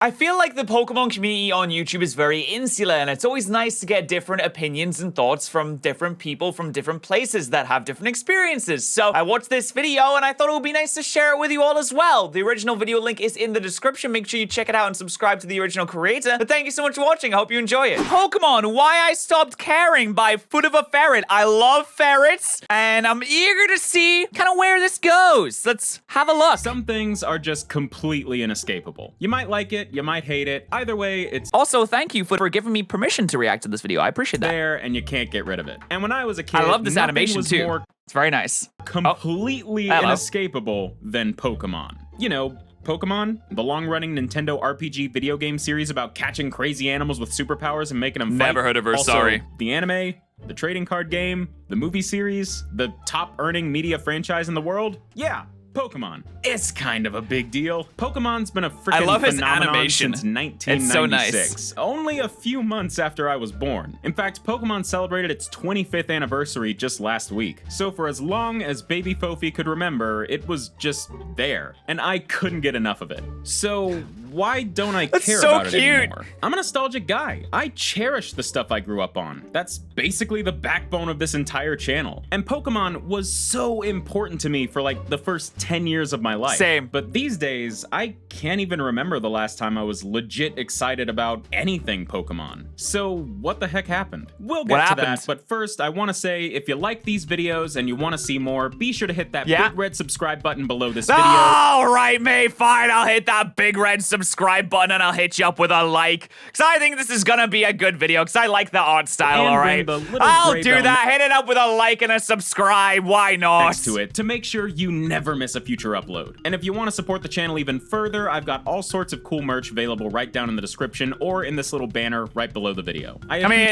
I feel like the Pokemon community on YouTube is very insular, and it's always nice to get different opinions and thoughts from different people from different places that have different experiences. So I watched this video and I thought it would be nice to share it with you all as well. The original video link is in the description. Make sure you check it out and subscribe to the original creator. But thank you so much for watching. I hope you enjoy it. Pokemon, Why I Stopped Caring by Foot of a Ferret. I love ferrets, and I'm eager to see kind of where this goes. Let's have a look. Some things are just completely inescapable. You might like it, you might hate it. Either way, it's Also, thank you for giving me permission to react to this video. I appreciate that. there and you can't get rid of it. And when I was a kid, I love this nothing animation was too. more It's very nice. completely Hello. inescapable than Pokemon. You know, Pokemon, the long-running Nintendo RPG video game series about catching crazy animals with superpowers and making them fight. Never heard of her, Also, sorry. The anime, the trading card game, the movie series, the top-earning media franchise in the world. Yeah, Pokemon. It's kind of a big deal. Pokemon's been a I love freaking his phenomenon animation. since 1996. It's so nice. Only a few months after I was born. In fact, Pokemon celebrated its 25th anniversary just last week. So for as long as baby Fofi could remember, it was just there. And I couldn't get enough of it. So why don't I That's care so about it cute. anymore? I'm a nostalgic guy. I cherish the stuff I grew up on. That's basically the backbone of this entire channel. And Pokemon was so important to me for like the first 10 years of my life. Same. But these days, I can't even remember the last time I was legit excited about anything Pokemon. So what the heck happened? We'll get What to happened? that, but first I want to say if you like these videos and you want to see more, be sure to hit that Yeah. big red subscribe button below this video. All right, mate, fine. I'll hit that big red subscribe button and I'll hit you up with a like. Because I think this is going to be a good video because I like the art style, And all ring right? the little I'll gray do bell that. Hit it up with a like and a subscribe. Why not? Next to it to make sure you never miss a future upload. And if you want to support the channel even further, I've got all sorts of cool merch available right down in the description or in this little banner right below the video. I mean,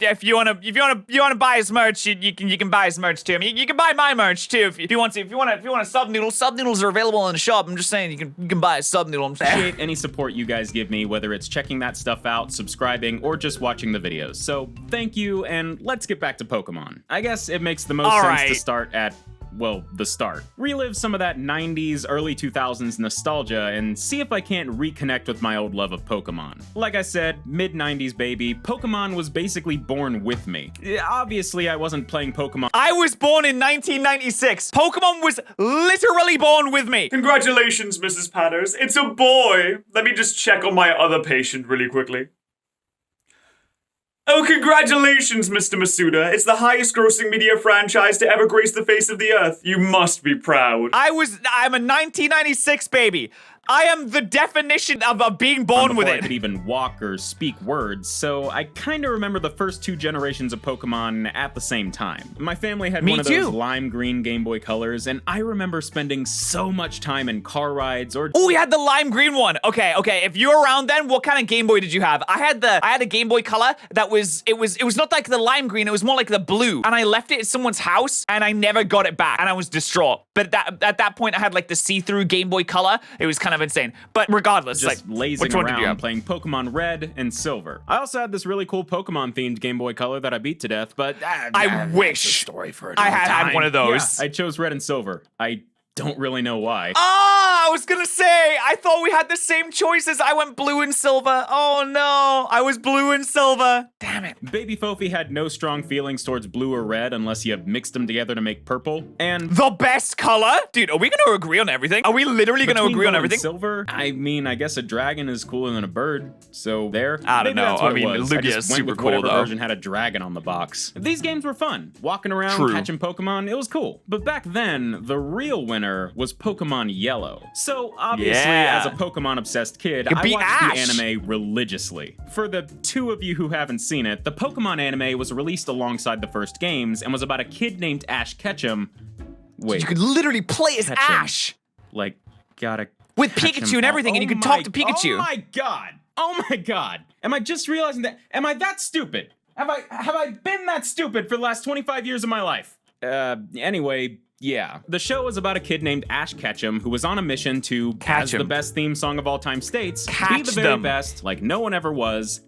if you wanna buy his merch, you can buy his merch too. I mean, you can buy my merch too if you want to. If you want a sub noodle, sub noodles are available in the shop. I'm just saying you can buy a sub noodle. I'm saying. Appreciate any support you guys give me, whether it's checking that stuff out, subscribing, or just watching the videos. So thank you, and let's get back to Pokemon. I guess it makes the most All sense to right. start at, well, the start. Relive some of that 90s, early 2000s nostalgia and see if I can't reconnect with my old love of Pokemon. Like I said, mid-90s baby, Pokemon was basically born with me. Obviously, I wasn't playing Pokemon I was born in 1996. Pokemon was literally born with me. Congratulations, Mrs. Patterrz. It's a boy. Let me just check on my other patient really quickly. Oh, congratulations, Mr. Masuda. It's the highest grossing media franchise to ever grace the face of the earth. You must be proud. I'm a 1996 baby. I am the definition of being born with before I it. could even walk or speak words, so I kind of remember the first two generations of Pokemon at the same time. My family had Me one of too. those lime green Game Boy colors, and I remember spending so much time in car rides or Oh, we had the lime green one. Okay. If you were around then, what kind of Game Boy did you have? I had a Game Boy Color that was not like the lime green. It was more like the blue. And I left it at someone's house, and I never got it back, and I was distraught. But at that point, I had like the see-through Game Boy Color. It was kind of insane. But regardless, just like, lazing which one did you around have? playing Pokemon Red and Silver. I also had this really cool Pokemon-themed Game Boy Color that I beat to death, but I that's a wish story for I another had time. one of those. Yeah, I chose Red and Silver. I don't really know why. Oh, I was gonna say, I thought we had the same choices. I went blue and silver. Oh no, I was blue and silver. Damn it. Baby Fofi had no strong feelings towards blue or red unless you mixed them together to make purple. And The best color? Dude, are we gonna agree on everything? Are we literally gonna between agree on blue and everything? silver, I mean, I guess a dragon is cooler than a bird. So there. I don't Maybe know. that's what I mean, it was. Lugia I just is went super with cool, whatever though. version had a dragon on the box. These games were fun. Walking around, True. catching Pokemon, it was cool. But back then, the real winner was Pokemon Yellow. So obviously, Yeah. as a Pokemon-obsessed kid, It I beat watched Ash. the anime religiously. For the two of you who haven't seen it, the Pokemon anime was released alongside the first games and was about a kid named Ash Ketchum. Wait, You could literally play as Ketchum. Ash. like, gotta With catch Pikachu him and all- everything, and you Oh could talk my- to Pikachu. Oh my god! Oh my god! Am I just realizing that? Am I that stupid? Have I been that stupid for the last 25 years of my life? Anyway, yeah. The show was about a kid named Ash Ketchum who was on a mission to, Catch as the him. best theme song of all time states, be Catch the very them. best, like no one ever was,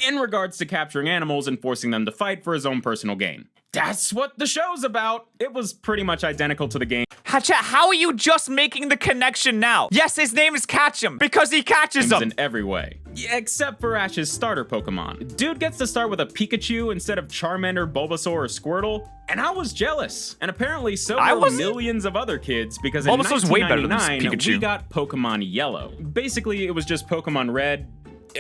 in regards to capturing animals and forcing them to fight for his own personal gain. that's what the show's about. It was pretty much identical to the game. Chat, how are you just making the connection now? Yes, his name is Catch'em because he catches them. In every way. Yeah, except for Ash's starter Pokemon. Dude gets to start with a Pikachu instead of Charmander, Bulbasaur, or Squirtle, and I was jealous. And apparently so were millions of other kids, because in Bulbasaur's way better than 1999, Pikachu. we got Pokemon Yellow. Basically, it was just Pokemon Red,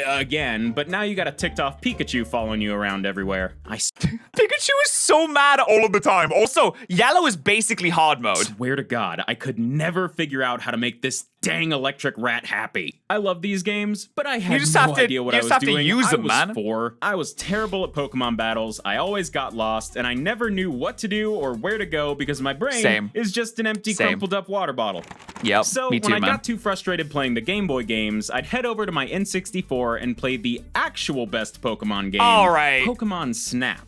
again, but now you got a ticked off Pikachu following you around everywhere. Pikachu is so mad all of the time. Also, Yellow is basically hard mode. Swear to God, I could never figure out how to make this dang electric rat happy. I love these games, but I had no idea what I was doing. You just have to use them, I was man. 4. I was terrible at Pokemon battles. I always got lost, and I never knew what to do or where to go because my brain is just an empty, crumpled up water bottle. Yep, So me too, when I man. got too frustrated playing the Game Boy games, I'd head over to my N64 and play the actual best Pokemon game, All right. Pokemon Snap.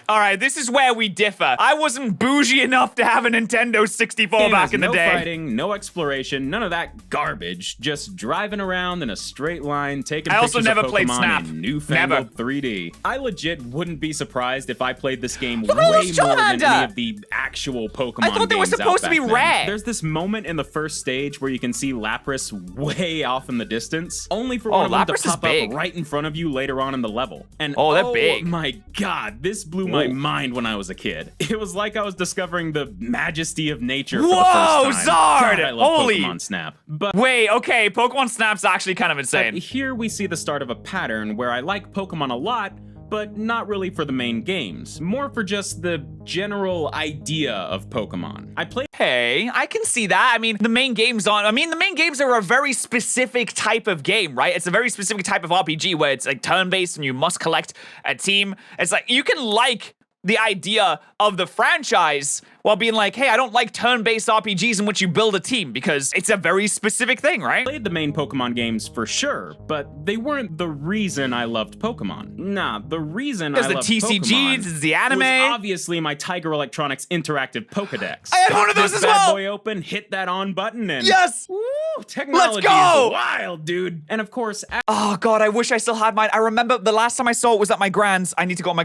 All right, this is where we differ. I wasn't bougie enough to have a Nintendo 64 back in the day. No fighting, no exploration, none of that garbage. Just driving around in a straight line, taking pictures also never of Pokemon played Snap. in newfangled Never. 3D. I legit wouldn't be surprised if I played this game way at more those than Charmander! any of the actual Pokemon I thought they were games out supposed to be back then. rare. There's this moment in the first stage where you can see Lapras way off in the distance, only for one of them Lapras to is pop big. up right in front of you later on in the level. And Oh, they're big. My God, this blew my mind when I was a kid. It was like I was discovering the majesty of nature for the Whoa, first time. Zard! God, I love Holy- Pokemon Snap. But Wait, okay, Pokemon Snap's actually kind of insane. here we see the start of a pattern where I like Pokemon a lot, but not really for the main games. More for just the general idea of Pokemon. I played Hey, I can see that. I mean, the main games are a very specific type of game, right? It's a very specific type of RPG where it's like turn-based and you must collect a team. It's like, you can like the idea of the franchise while being like, hey, I don't like turn-based RPGs in which you build a team because it's a very specific thing, right? played the main Pokemon games for sure, but they weren't the reason I loved Pokemon. Nah, the reason I There's the loved TCGs, Pokemon it's the anime. was obviously my Tiger Electronics interactive Pokedex. I had one of those This as bad well. boy open, hit that on button, and Yes! woo, technology go! is wild, dude. And of course, Oh god, I wish I still had mine. I remember the last time I saw it was at my grand's. I need to go at my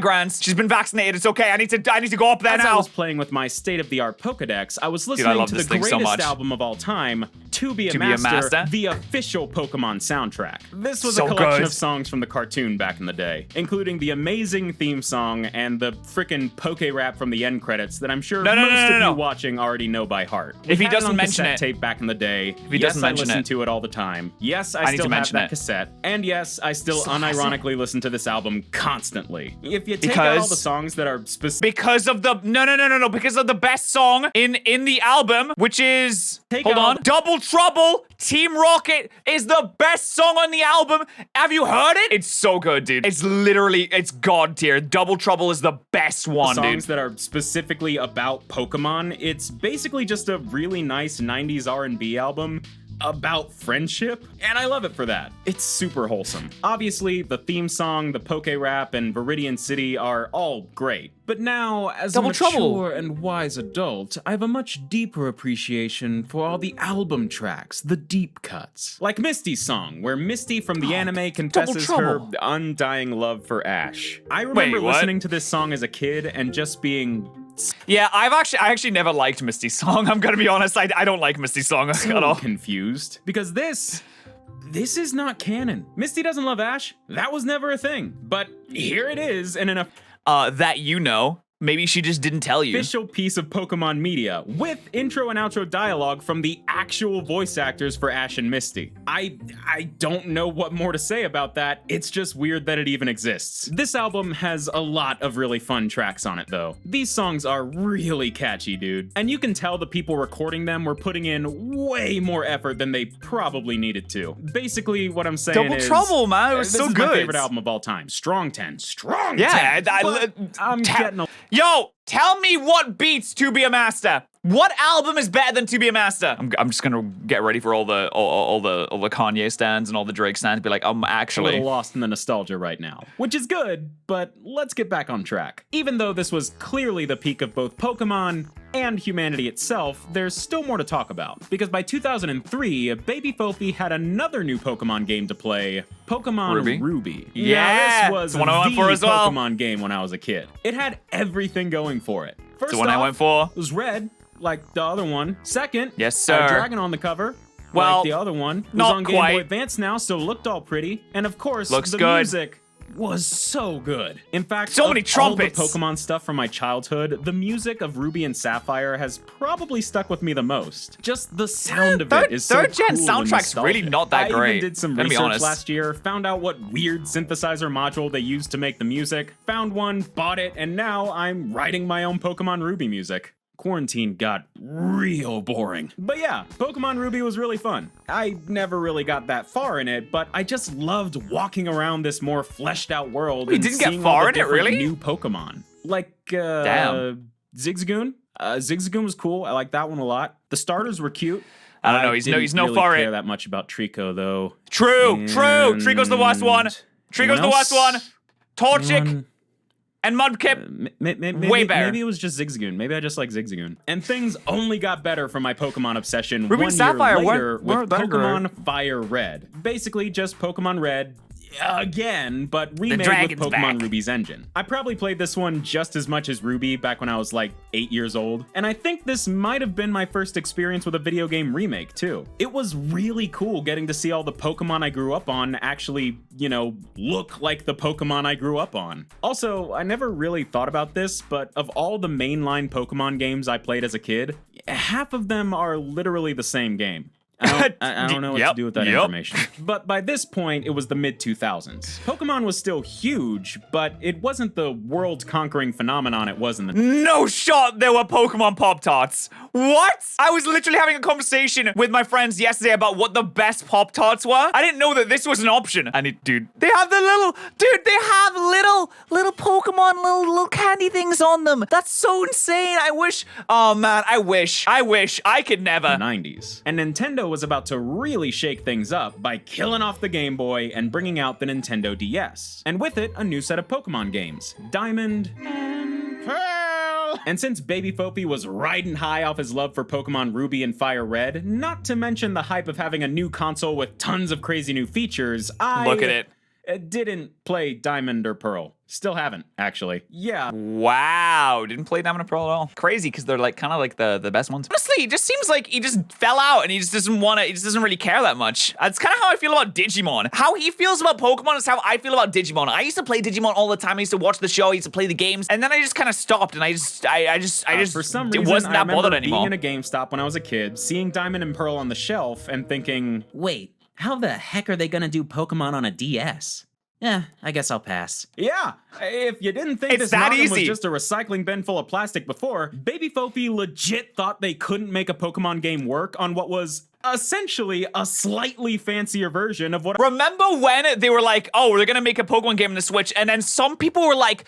grand's. She's been vaccinated. It's okay. I need to go up there as I now. was playing with my state-of-the-art Pokedex, I was I listening love to the this thing so greatest much. album of all time, To Be a To Be a Master, Master? the official Pokemon soundtrack. This was So a collection good. of songs from the cartoon back in the day, including the amazing theme song and the frickin' Poke Rap from the end credits that I'm sure No, most of no. you watching already know by heart. If he We had doesn't on mention cassette it- tape back in the day. he Yes, doesn't I mention listened it- to it all the time. Yes, I I need still to have mention that it. cassette. And yes, I still unironically listen to this album constantly. If you take out all Because- the songs that are specific. Because of the because of the best song in the album, which is hold on, Double Trouble. Team Rocket is the best song on the album. Have you heard it? It's so good, dude. It's god tier. Double Trouble is the best one, songs dude. that are specifically about Pokemon. It's basically just a really nice 90s R&B album about friendship, and I love it for that. It's super wholesome. Obviously, the theme song, the Poke Rap, and Viridian City are all great. But now, as Double a mature Trouble. and wise adult, I have a much deeper appreciation for all the album tracks, the deep cuts. Like Misty's song, where Misty from the anime confesses her Trouble. undying love for Ash. I remember Wait, what? listening to this song as a kid and just being Yeah, I actually never liked Misty's song. I'm gonna be honest. I don't like Misty's song at so all. confused because this is not canon. Misty doesn't love Ash. That was never a thing. But here it is in an That you know. Maybe she just didn't tell you. official piece of Pokemon media with intro and outro dialogue from the actual voice actors for Ash and Misty. I don't know what more to say about that. It's just weird that it even exists. This album has a lot of really fun tracks on it though. These songs are really catchy, dude. And you can tell the people recording them were putting in way more effort than they probably needed to. Basically, what I'm saying Double is Trouble, man. It was this so is good. my favorite album of all time. Strong 10. Strong 10. Yeah, But I'm getting a Yo, tell me what beats To Be a Master. What album is better than To Be a Master? I'm just gonna get ready for all the Kanye stands and all the Drake stands. Be like, a actually. little lost in the nostalgia right now, which is good, but let's get back on track. Even though this was clearly the peak of both Pokemon and humanity itself, there's still more to talk about. Because by 2003, Baby Fofi had another new Pokemon game to play, Pokemon Ruby. Yeah, Now, this was the one I went for as well. Pokemon game when I was a kid. It had everything going for it. First the one off, I went for. It was red, like the other one. Second, yes, sir. A dragon on the cover. Well, like the other one. It was not on Game quite. Boy Advance now, so it looked all pretty. And of course, Looks the good. music was so good. In fact, so many trumpets. All the Pokemon stuff from my childhood, the music of Ruby and Sapphire has probably stuck with me the most. Just the sound of it is so third gen cool and soundtrack's really nostalgic. not that I great. even did some Gonna be research honest. last year, found out what weird synthesizer module they used to make the music, found one, bought it, and now I'm writing my own Pokemon Ruby music. Quarantine got real boring. But yeah, Pokemon Ruby was really fun. I never really got that far in it, but I just loved walking around this more fleshed out world. You and didn't get seeing far all the in it, different really? New Pokemon. Like, Damn. Zigzagoon. Zigzagoon was cool. I like that one a lot. The starters were cute. I don't know, he's didn't no really far care in. that much about Trico, though. True. Trico's the worst one. Trico's the worst one. Torchic and Mudkip. Way better. Maybe it was just Zigzagoon. Maybe I just like Zigzagoon. And things only got better from my Pokemon obsession Ruby and 1 Sapphire year later weren't with that great. Pokemon Fire Red. Basically just Pokemon Red again, but remade with dragon's Pokemon back. Ruby's engine. I probably played this one just as much as Ruby back when I was like 8 years old, and I think this might have been my first experience with a video game remake too. It was really cool getting to see all the Pokemon I grew up on actually, you know, look like the Pokemon I grew up on. Also, I never really thought about this, but of all the mainline Pokemon games I played as a kid, half of them are literally the same game. I don't know what to do with that information. But by this point, it was the mid-2000s. Pokemon was still huge, but it wasn't the world-conquering phenomenon it was in the... No shot there were Pokemon Pop-Tarts. What? I was literally having a conversation with my friends yesterday about what the best Pop-Tarts were. I didn't know that this was an option. And dude, they have the little Pokemon, little candy things on them. That's so insane. I wish I could never. 90s. And Nintendo was about to really shake things up by killing off the Game Boy and bringing out the Nintendo DS. And with it, a new set of Pokemon games, Diamond and Pearl. And since Baby Fofi was riding high off his love for Pokemon Ruby and Fire Red, not to mention the hype of having a new console with tons of crazy new features, Look at it. Didn't play Diamond or Pearl. Still haven't, actually. Yeah. Wow, didn't play Diamond and Pearl at all. Crazy, because they're like kind of like the best ones. Honestly, it just seems like he just fell out and he just doesn't want to, he just doesn't really care that much. That's kind of how I feel about Digimon. How he feels about Pokemon is how I feel about Digimon. I used to play Digimon all the time. I used to watch the show, I used to play the games, and then I just kind of stopped and I just for some reason, wasn't that bothered anymore. Being in a GameStop when I was a kid, seeing Diamond and Pearl on the shelf and thinking, Wait, how the heck are they gonna do Pokemon on a DS? I guess I'll pass. yeah, if you didn't think It's this that mountain was easy. just a recycling bin full of plastic before, Baby Fofi legit thought they couldn't make a Pokemon game work on what was essentially a slightly fancier version of what Remember when they were like, oh, they're gonna make a Pokemon game on the Switch, and then some people were like,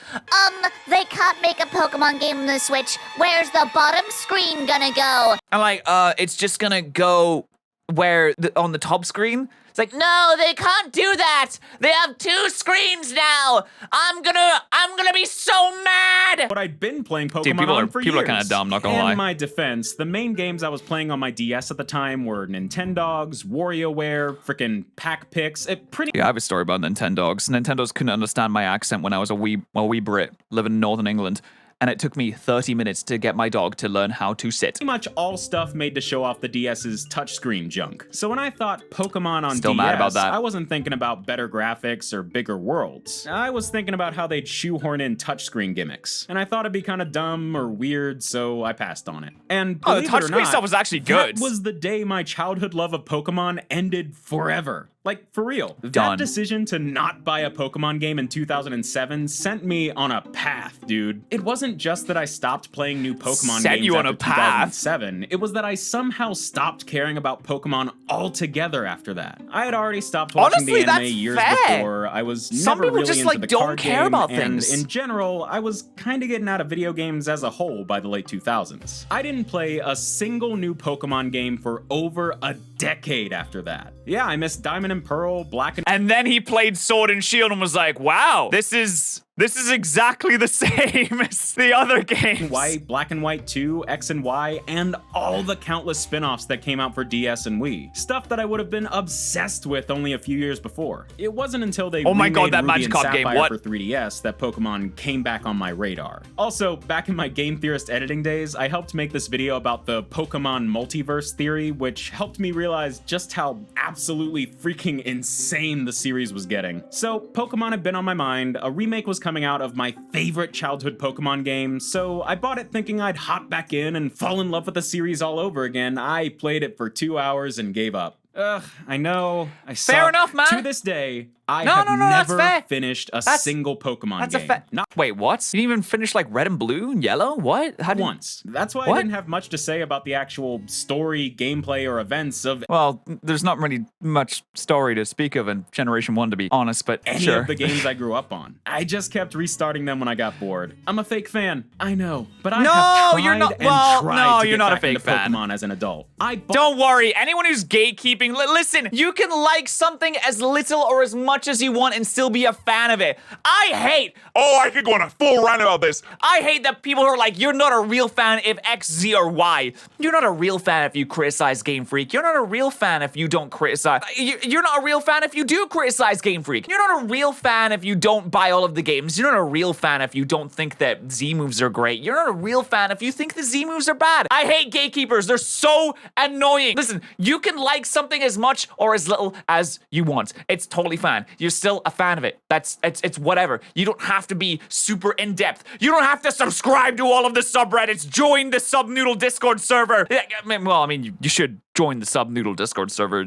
They can't make a Pokemon game on the Switch. Where's the bottom screen gonna go? I'm like, it's just gonna go where on the top screen. It's like, no, they can't do that. They have 2 screens now. I'm gonna be so mad. what I'd been playing Pokemon people on are- for people are years. kinda dumb, not gonna In lie. my defense, the main games I was playing on my DS at the time were Nintendogs, WarioWare, frickin' Pack Picks. Yeah, I have a story about Nintendogs. Nintendos couldn't understand my accent when I was a wee Brit living in Northern England. And it took me 30 minutes to get my dog to learn how to sit. Pretty much all stuff made to show off the DS's touchscreen junk. So when I thought Pokemon on Still DS, mad about that. I wasn't thinking about better graphics or bigger worlds. I was thinking about how they'd shoehorn in touchscreen gimmicks. And I thought it'd be kind of dumb or weird, so I passed on it. And Oh, the believe it or touchscreen not, stuff was actually good. That was the day my childhood love of Pokemon ended forever. Like, for real. Done. That decision to not buy a Pokemon game in 2007 sent me on a path, dude. It wasn't just that I stopped playing new Pokemon Sent games you on after a path? 2007. It was that I somehow stopped caring about Pokemon altogether after that. I had already stopped watching Honestly, the anime that's years fair. before. I was Some never people really just, into like, the don't card care game, about and things. in general, I was kind of getting out of video games as a whole by the late 2000s. I didn't play a single new Pokemon game for over a decade after that. Yeah, I missed Diamond and Pearl, Black and And then he played Sword and Shield and was like, wow, this is This is exactly the same as the other games. White, Black and White 2, X and Y, and all the countless spin-offs that came out for DS and Wii. Stuff that I would have been obsessed with only a few years before. It wasn't until they Oh my remade God, that Ruby and Magikarp Sapphire game, what? for 3DS that Pokemon came back on my radar. Also, back in my Game Theorist editing days, I helped make this video about the Pokemon multiverse theory, which helped me realize just how absolutely freaking insane the series was getting. So, Pokemon had been on my mind, a remake was coming out of my favorite childhood Pokemon game, so I bought it thinking I'd hop back in and fall in love with the series all over again. I played it for 2 hours and gave up. Ugh, I know. I suck. Fair enough, man. To this day, I No, have no, no, that's never fair. finished a That's- single Pokemon That's game. a fact. Not Wait, what? You didn't even finish like Red and Blue and Yellow? What? How did? once. That's why What? I didn't have much to say about the actual story, gameplay, or events of Well, there's not really much story to speak of in Generation 1, to be honest, but any sure. of the games I grew up on. I just kept restarting them when I got bored. I'm a fake fan, I know, but I No, have tried you're not- and well, tried no, to you're get not a back fake into fan. Pokemon as an adult. I bought Don't worry, anyone who's gatekeeping, listen, you can like something as little or as much as you want and still be a fan of it. I could go on a full rant about this. I hate that people who are like, you're not a real fan if X, Z, or Y. You're not a real fan if you criticize Game Freak. You're not a real fan if you don't criticize. You're not a real fan if you do criticize Game Freak. You're not a real fan if you don't buy all of the games. You're not a real fan if you don't think that Z moves are great. You're not a real fan if you think the Z moves are bad. I hate gatekeepers. They're so annoying. Listen, you can like something as much or as little as you want. It's totally fine. You're still a fan of it. It's whatever. You don't have to be super in depth. You don't have to subscribe to all of the subreddits. Join the Subnoodle Discord server. You should join the Subnoodle Discord server.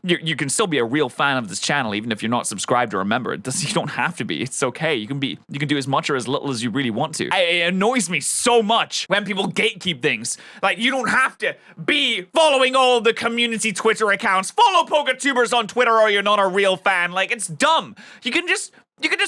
You can still be a real fan of this channel even if you're not subscribed or a member. You don't have to be. It's okay. You can do as much or as little as you really want to. It annoys me so much when people gatekeep things. Like, you don't have to be following all of the community Twitter accounts. Follow PokeTubers on Twitter or you're not a real fan. Like, it's dumb. You can just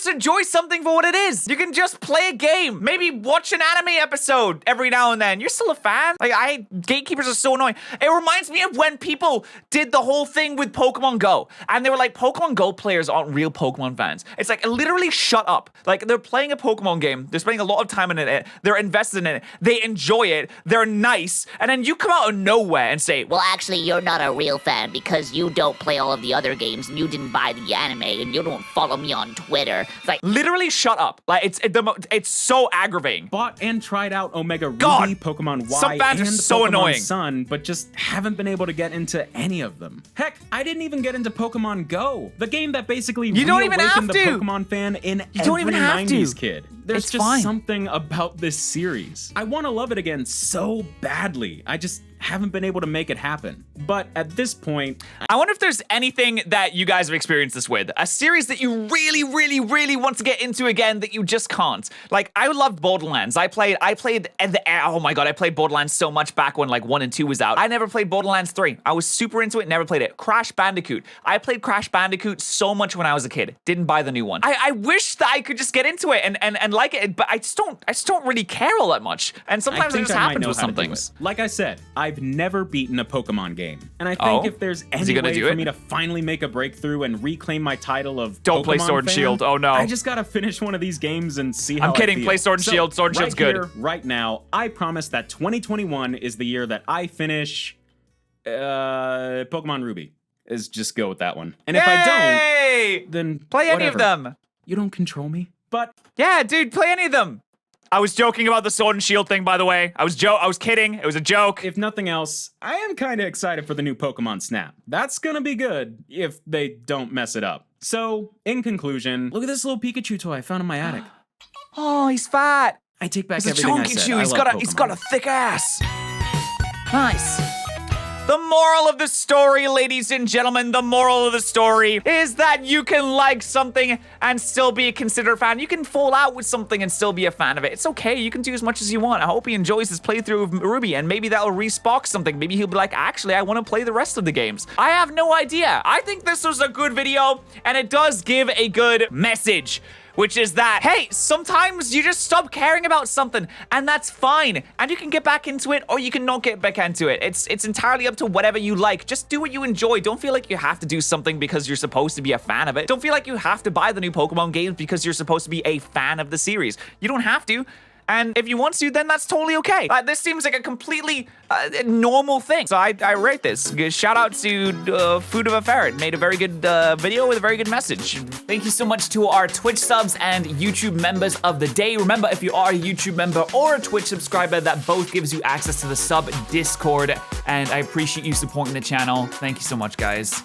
enjoy something for what it is. You can just play a game. Maybe watch an anime episode every now and then. You're still a fan. Like, gatekeepers are so annoying. It reminds me of when people did the whole thing with Pokemon Go. And they were like, Pokemon Go players aren't real Pokemon fans. It's like, literally shut up. Like, they're playing a Pokemon game. They're spending a lot of time in it. They're invested in it. They enjoy it. They're nice. And then you come out of nowhere and say, Well, actually, you're not a real fan because you don't play all of the other games and you didn't buy the anime and you don't follow me on Twitter. It's like, literally shut up. Like, it's so aggravating. bought and tried out Omega Ruby, God, Pokemon Y, some fans and are so Pokemon annoying. Sun, but just haven't been able to get into any of them. Heck, I didn't even get into Pokemon Go, the game that basically You don't even have reawakened the to. Pokemon fan in You every don't even have 90s to. kid. There's It's just fine. something about this series. I want to love it again so badly. I just haven't been able to make it happen. But at this point, I wonder if there's anything that you guys have experienced this with. A series that you really, really, really want to get into again that you just can't. Like, I loved Borderlands. I played oh my God, I played Borderlands so much back when like 1 and 2 was out. I never played Borderlands 3. I was super into it, never played it. Crash Bandicoot. I played Crash Bandicoot so much when I was a kid. Didn't buy the new one. I wish that I could just get into it and like it, but I just don't really care all that much. And sometimes it think just I might happens know with how some to do things. it. Like I said, I've never beaten a Pokemon game. And I think Oh? if there's he any gonna way do for it? me to finally make a breakthrough and reclaim my title of Don't play Pokemon Sword and fan, Shield. Oh, no. I just gotta finish one of these games and see how I'm kidding. I feel. Play Sword and So, Shield. Sword and Shield's right good. here, right now, I promise that 2021 is the year that I finish Pokemon Ruby. Just go with that one. And if I Yay! don't, then Play any of whatever. them. You don't control me. But Yeah, dude, play any of them. I was joking about the Sword and Shield thing, by the way. I was kidding. It was a joke. if nothing else, I am kind of excited for the new Pokemon Snap. That's gonna be good if they don't mess it up. So, in conclusion, look at this little Pikachu toy I found in my attic. Oh, he's fat. I take back He's a everything I chunky said. chew. I He's love got a Pokemon. thick ass. Nice. The moral of the story, ladies and gentlemen, the moral of the story is that you can like something and still be a considered fan. You can fall out with something and still be a fan of it. It's okay. You can do as much as you want. I hope he enjoys his playthrough of Ruby, and maybe that'll respark something. Maybe he'll be like, actually, I want to play the rest of the games. I have no idea. I think this was a good video, and it does give a good message. which is that, hey, sometimes you just stop caring about something, and that's fine. And you can get back into it, or you can not get back into it. It's entirely up to whatever you like. Just do what you enjoy. Don't feel like you have to do something because you're supposed to be a fan of it. Don't feel like you have to buy the new Pokemon games because you're supposed to be a fan of the series. You don't have to. And if you want to, then that's totally okay. This seems like a completely normal thing. So I rate this. Shout out to Food of a Ferret. Made a very good video with a very good message. Thank you so much to our Twitch subs and YouTube members of the day. Remember, if you are a YouTube member or a Twitch subscriber, that both gives you access to the sub Discord. And I appreciate you supporting the channel. Thank you so much, guys.